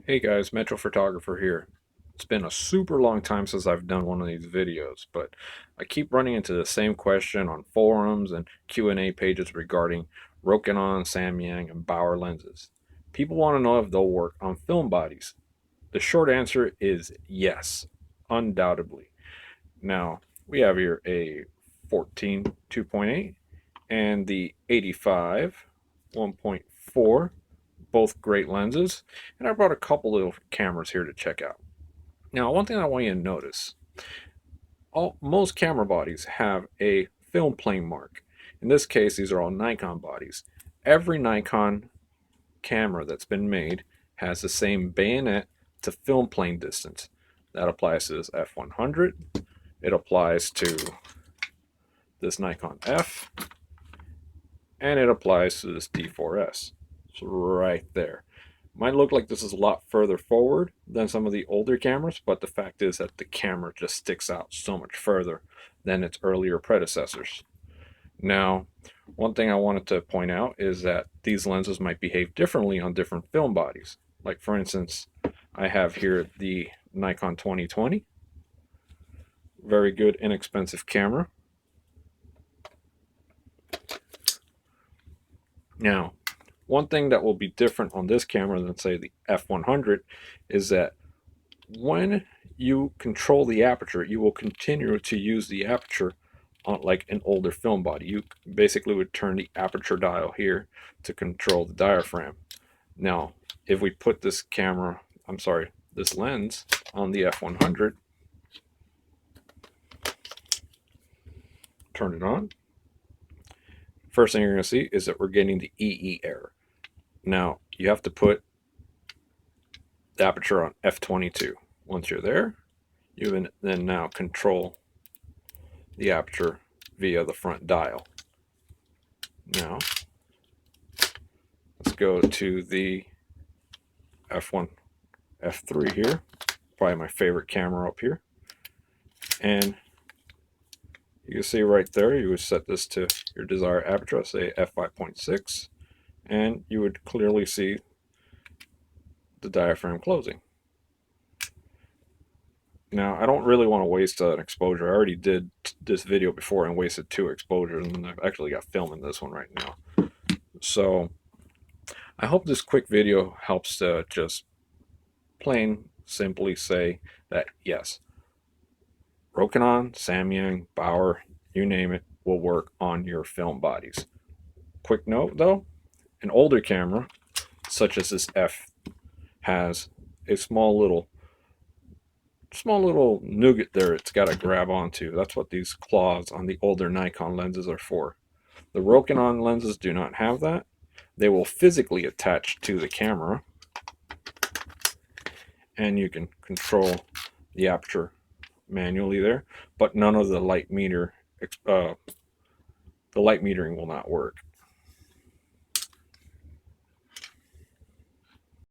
Hey guys, Metro Photographer here. It's been a super long time since I've done one of these videos, but I keep running into the same question on forums and Q&A pages regarding Rokinon, Samyang, and Bauer lenses. People want to know if they'll work on film bodies. The short answer is yes, undoubtedly. Now, we have here a 14 2.8 and the 85 1.4, both great lenses, and I brought a couple of cameras here to check out. Now, one thing I want you to notice, most camera bodies have a film plane mark. In this case, these are all Nikon bodies. Every Nikon camera that's been made has the same bayonet to film plane distance. That applies to this f100. It applies to this Nikon F, and it applies to this D4S. It's right there. Might look like this is a lot further forward than some of the older cameras, but the fact is that the camera just sticks out so much further than its earlier predecessors. Now, one thing I wanted to point out is that these lenses might behave differently on different film bodies. Like for instance, I have here the Nikon 2020, very good inexpensive camera. Now, one thing that will be different on this camera than say the f100 is that when you control the aperture, you will continue to use the aperture on like an older film body. You basically would turn the aperture dial here to control the diaphragm. Now, if we put this this lens on the f100, turn it on, first thing you're going to see is that we're getting the EE error. Now, you have to put the aperture on f22. Once you're there, you can then now control the aperture via the front dial. Now, let's go to the f1, f3 here, probably my favorite camera up here. And you can see right there, you would set this to your desired aperture, say f5.6, and you would clearly see the diaphragm closing. Now, I don't really want to waste an exposure. I already did this video before and wasted 2 exposures, and I've actually got film in this one right now. So, I hope this quick video helps to just plain simply say that yes, Rokinon, Samyang, Bauer, you name it, will work on your film bodies. Quick note though, an older camera, such as this F, has a small little nougat there it's got to grab onto. That's what these claws on the older Nikon lenses are for. The Rokinon lenses do not have that. They will physically attach to the camera, and you can control the aperture manually there, but none of the light metering will not work.